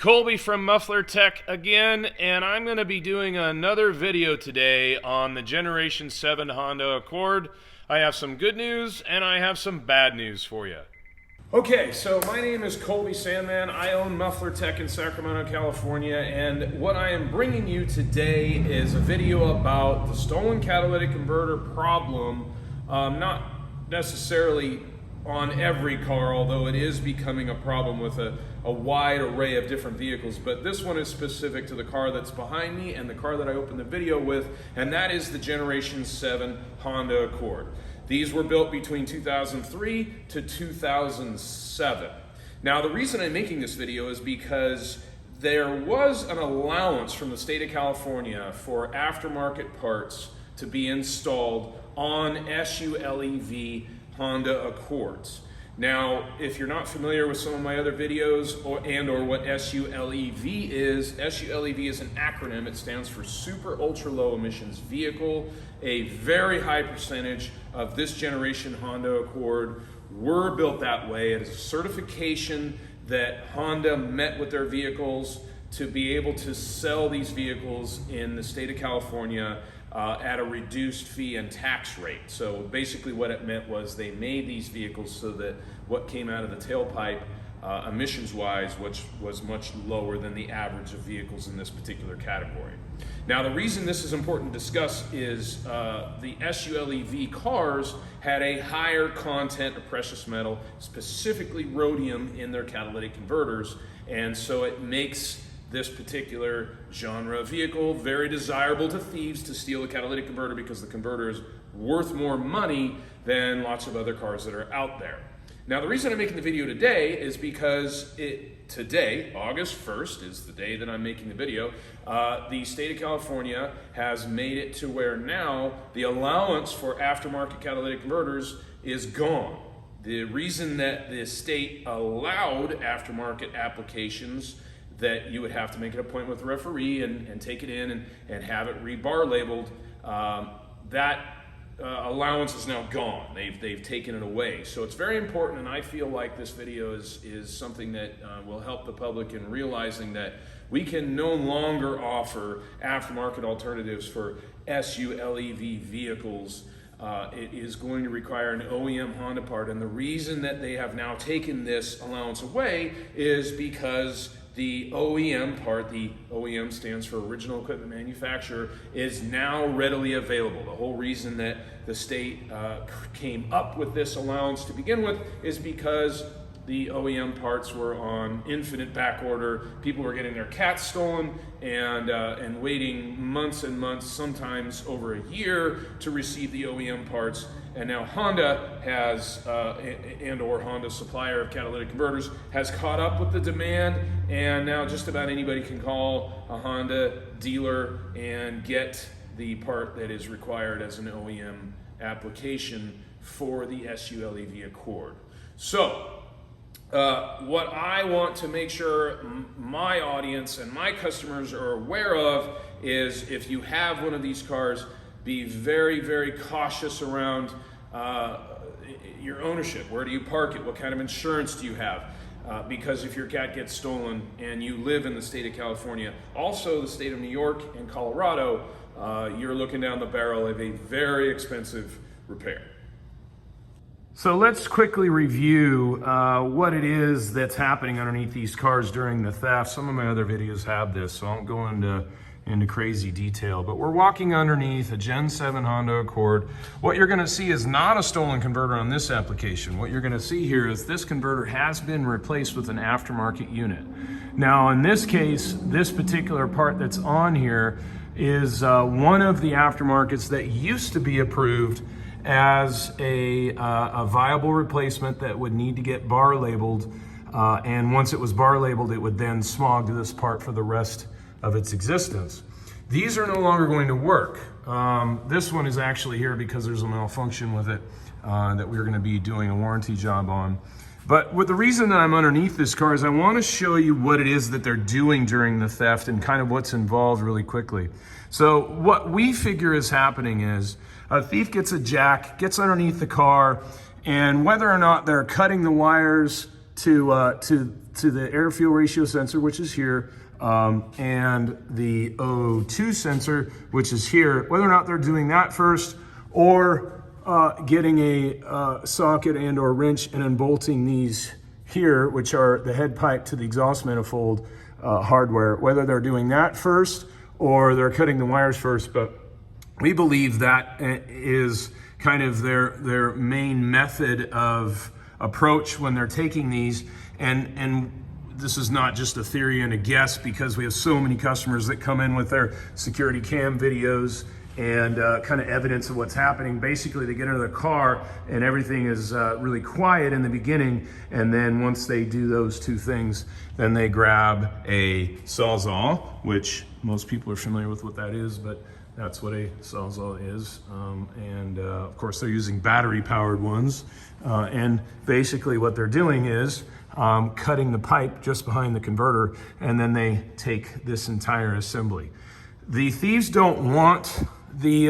Colby from Muffler Tech again, and I'm going to be doing another video today on the Generation 7 Honda Accord. I have some good news and I have some bad news for you. Okay, so my name is Colby Sandman. I own Muffler Tech in Sacramento, California, and what I am bringing you today is a video about the stolen catalytic converter problem, not necessarily on every car, although it is becoming a problem with a wide array of different vehicles, but this one is specific to the car that's behind me and the car that I opened the video with, and that is the Generation 7 Honda Accord. These were built between 2003 to 2007. Now, the reason I'm making this video is because there was an allowance from the state of California for aftermarket parts to be installed on SULEV Honda Accords. Now, if you're not familiar with some of my other videos or what SULEV is, SULEV is an acronym. It stands for Super Ultra Low Emissions Vehicle. A very high percentage of this generation Honda Accord were built that way. It is a certification that Honda met with their vehicles to be able to sell these vehicles in the state of California at a reduced fee and tax rate. So basically what it meant was they made these vehicles so that what came out of the tailpipe emissions-wise, which was much lower than the average of vehicles in this particular category. Now, the reason this is important to discuss is the SULEV cars had a higher content of precious metal, specifically rhodium, in their catalytic converters, and so it makes this particular genre of vehicle very desirable to thieves to steal a catalytic converter, because the converter is worth more money than lots of other cars that are out there. Now, the reason I'm making the video today is because today, August 1st, is the day that I'm making the video. The state of California has made it to where now the allowance for aftermarket catalytic converters is gone. The reason that the state allowed aftermarket applications, that you would have to make an appointment with a referee and take it in and have it rebar labeled, that allowance is now gone. They've taken it away. So it's very important, and I feel like this video is something that will help the public in realizing that we can no longer offer aftermarket alternatives for SULEV vehicles. It is going to require an OEM Honda part, and the reason that they have now taken this allowance away is because the OEM part, the OEM stands for Original Equipment Manufacturer, is now readily available. The whole reason that the state came up with this allowance to begin with is because the OEM parts were on infinite back order. People were getting their cats stolen and waiting months and months, sometimes over a year, to receive the OEM parts. And now Honda has, or Honda supplier of catalytic converters, has caught up with the demand, and now just about anybody can call a Honda dealer and get the part that is required as an OEM application for the SULEV Accord. So, what I want to make sure my audience and my customers are aware of is, if you have one of these cars, be very, very cautious around your ownership. Where do you park it? What kind of insurance do you have? Because if your cat gets stolen and you live in the state of California, also the state of New York and Colorado, you're looking down the barrel of a very expensive repair. So let's quickly review what it is that's happening underneath these cars during the theft. Some of my other videos have this, so I won't go into crazy detail, but we're walking underneath a Gen 7 Honda Accord. What you're gonna see is not a stolen converter on this application. What you're gonna see here is this converter has been replaced with an aftermarket unit. Now, in this case, this particular part that's on here is one of the aftermarkets that used to be approved as a viable replacement that would need to get bar labeled, and once it was bar labeled, it would then smog to this part for the rest of its existence. These are no longer going to work. This one is actually here because there's a malfunction with it that we're going to be doing a warranty job on. But the reason that I'm underneath this car is I want to show you what it is that they're doing during the theft and kind of what's involved really quickly. So what we figure is happening is a thief gets a jack, gets underneath the car, and whether or not they're cutting the wires to the air fuel ratio sensor, which is here, and the O2 sensor, which is here, whether or not they're doing that first or getting a socket and or wrench and unbolting these here, which are the head pipe to the exhaust manifold hardware, whether they're doing that first or they're cutting the wires first. But we believe that is kind of their main method of approach when they're taking these. And this is not just a theory and a guess, because we have so many customers that come in with their security cam videos and kind of evidence of what's happening. Basically, they get into the car and everything is really quiet in the beginning, and then once they do those two things, then they grab a Sawzall, which most people are familiar with what that is, but that's what a Sawzall is. Of course, they're using battery-powered ones. And basically what they're doing is cutting the pipe just behind the converter, and then they take this entire assembly. The thieves don't want the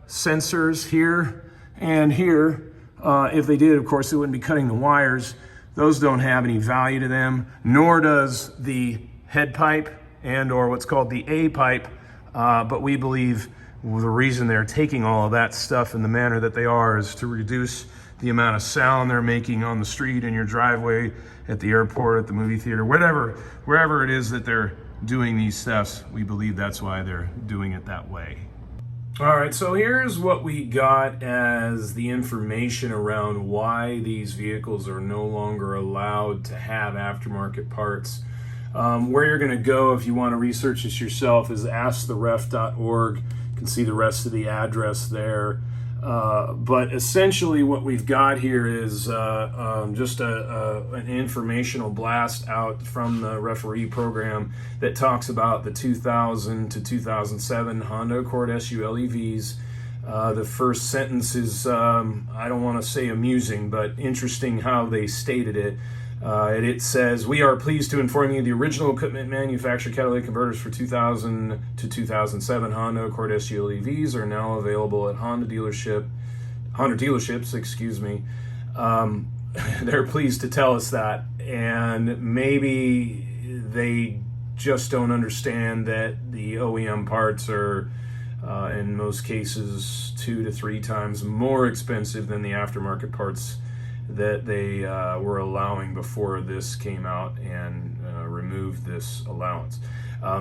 sensors here and here. If they did, of course, they wouldn't be cutting the wires. Those don't have any value to them, nor does the head pipe and or what's called the A pipe. But we believe the reason they're taking all of that stuff in the manner that they are is to reduce the amount of sound they're making on the street, in your driveway, at the airport, at the movie theater, wherever it is that they're doing these steps. We believe that's why they're doing it that way. All right, so here's what we got as the information around why these vehicles are no longer allowed to have aftermarket parts. Where you're going to go if you want to research this yourself is asktheref.org. You can see the rest of the address there. But essentially what we've got here is just an informational blast out from the referee program that talks about the 2000 to 2007 Honda Accord SULEVs. The first sentence is, I don't want to say amusing, but interesting how they stated it. It says, "We are pleased to inform you the original equipment manufacturer catalytic converters for 2000 to 2007 Honda Accord SULEVs are now available at Honda dealerships, excuse me." They're pleased to tell us that, and maybe they just don't understand that the OEM parts are in most cases 2 to 3 times more expensive than the aftermarket parts that they were allowing before this came out and removed this allowance.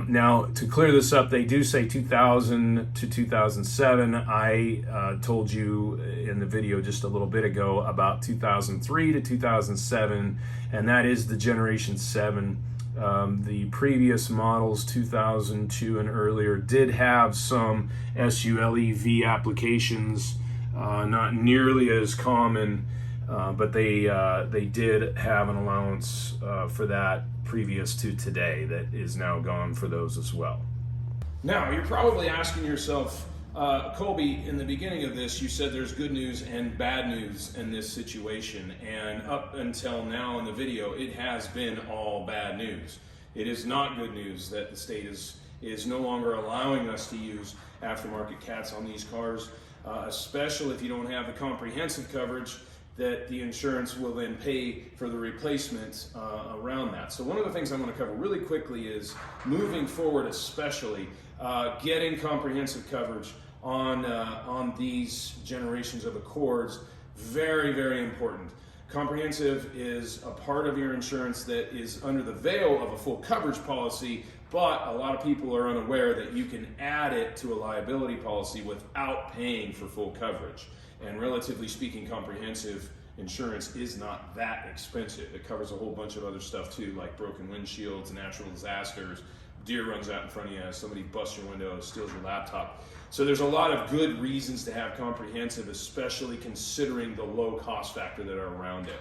Now, to clear this up, they do say 2000 to 2007. I told you in the video just a little bit ago about 2003 to 2007, and that is the Generation 7. The previous models, 2002 and earlier, did have some SULEV applications, not nearly as common. But they did have an allowance for that previous to today that is now gone for those as well. Now, you're probably asking yourself, Colby, in the beginning of this, you said there's good news and bad news in this situation. And up until now in the video, it has been all bad news. It is not good news that the state is no longer allowing us to use aftermarket cats on these cars, especially if you don't have the comprehensive coverage that the insurance will then pay for the replacement around that. So one of the things I'm going to cover really quickly is moving forward, especially getting comprehensive coverage on these generations of Accords. Very, very important. Comprehensive is a part of your insurance that is under the veil of a full coverage policy, but a lot of people are unaware that you can add it to a liability policy without paying for full coverage. And relatively speaking, comprehensive insurance is not that expensive. It covers a whole bunch of other stuff too, like broken windshields, natural disasters, deer runs out in front of you, somebody busts your window, steals your laptop. So there's a lot of good reasons to have comprehensive, especially considering the low cost factor that are around it.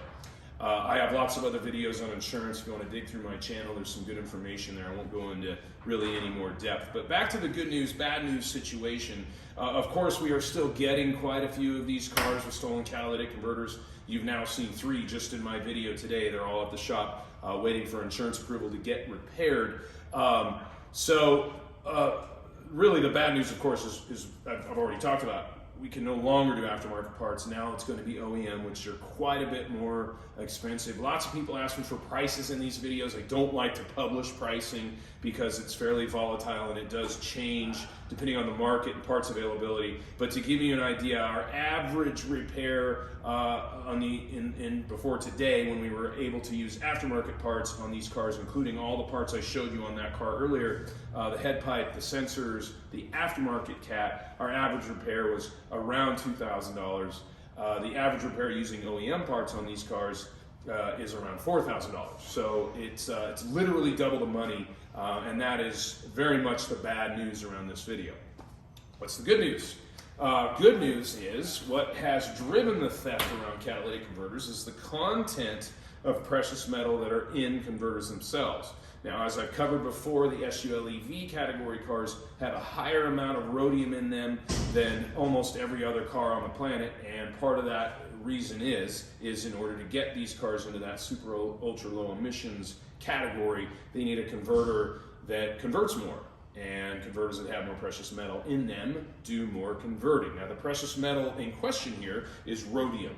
I have lots of other videos on insurance. If you want to dig through my channel, there's some good information there. I won't go into really any more depth. But back to the good news, bad news situation. Of course, we are still getting quite a few of these cars with stolen catalytic converters. You've now seen 3 just in my video today. They're all at the shop waiting for insurance approval to get repaired. Really the bad news, of course, is I've already talked about. we can no longer do aftermarket parts. Now it's going to be OEM, which are quite a bit more expensive. Lots of people ask me for prices in these videos. I don't like to publish pricing because it's fairly volatile and it does change depending on the market and parts availability. But to give you an idea, our average repair before today, when we were able to use aftermarket parts on these cars, including all the parts I showed you on that car earlier, the head pipe, the sensors, the aftermarket cat, our average repair was around $2,000. The average repair using OEM parts on these cars is around $4,000. So it's literally double the money, and that is very much the bad news around this video. What's the good news? Good news is what has driven the theft around catalytic converters is the content of precious metal that are in converters themselves. Now, as I've covered before, the SULEV category cars have a higher amount of rhodium in them than almost every other car on the planet, and part of that reason is in order to get these cars into that super ultra low emissions category, they need a converter that converts more. And converters that have more precious metal in them do more converting. Now, the precious metal in question here is rhodium.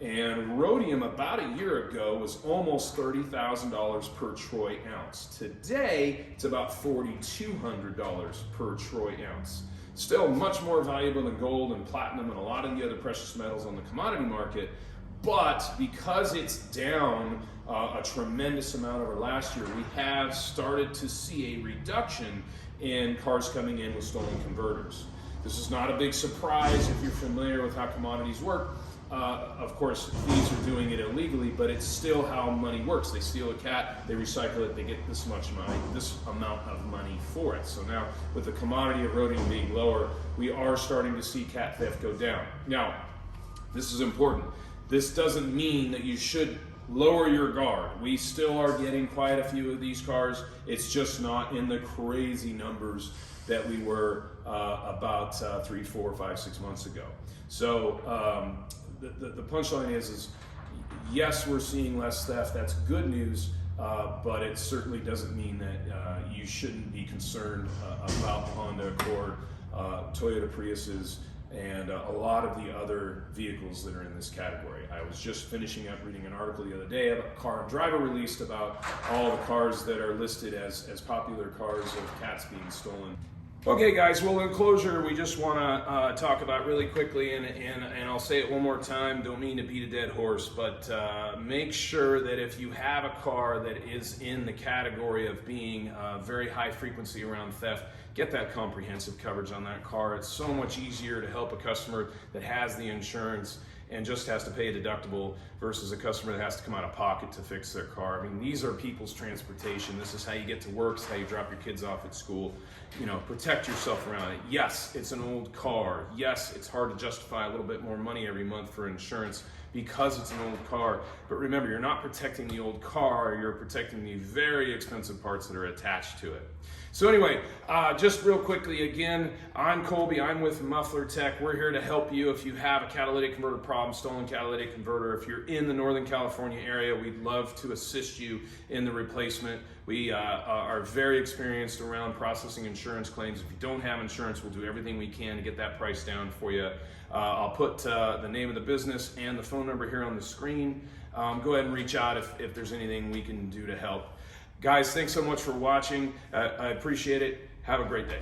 And rhodium about a year ago was almost $30,000 per troy ounce. Today, it's about $4,200 per troy ounce. Still much more valuable than gold and platinum and a lot of the other precious metals on the commodity market. But because it's down a tremendous amount over last year, we have started to see a reduction in cars coming in with stolen converters. This is not a big surprise if you're familiar with how commodities work. Of course, these are doing it illegally, but it's still how money works. They steal a cat, they recycle it, they get this much money, this amount of money for it. So now, with the commodity of rhodium being lower, we are starting to see cat theft go down. Now, this is important. This doesn't mean that you should lower your guard. We still are getting quite a few of these cars. It's just not in the crazy numbers that we were about 3, 4, 5, 6 months ago. So the punchline is yes, we're seeing less theft. That's good news, but it certainly doesn't mean that you shouldn't be concerned about Honda Accord, Toyota Priuses, and a lot of the other vehicles that are in this category. I was just finishing up reading an article the other day about Car and Driver released about all the cars that are listed as popular cars of cats being stolen. Okay guys, well in closure, we just want to talk about really quickly, and I'll say it one more time, don't mean to beat a dead horse, but make sure that if you have a car that is in the category of being very high frequency around theft, get that comprehensive coverage on that car. It's so much easier to help a customer that has the insurance and just has to pay a deductible versus a customer that has to come out of pocket to fix their car. I mean, these are people's transportation. This is how you get to work, it's how you drop your kids off at school. You know, protect yourself around it. Yes, it's an old car. Yes, it's hard to justify a little bit more money every month for insurance because it's an old car. But remember, you're not protecting the old car, you're protecting the very expensive parts that are attached to it. So anyway, just real quickly again, I'm Colby, I'm with Muffler Tech. We're here to help you if you have a catalytic converter problem, stolen catalytic converter. If you're in the Northern California area, we'd love to assist you in the replacement. We are very experienced around processing insurance claims. If you don't have insurance, we'll do everything we can to get that price down for you. I'll put the name of the business and the phone number here on the screen. Go ahead and reach out if there's anything we can do to help. Guys, thanks so much for watching. I appreciate it. Have a great day.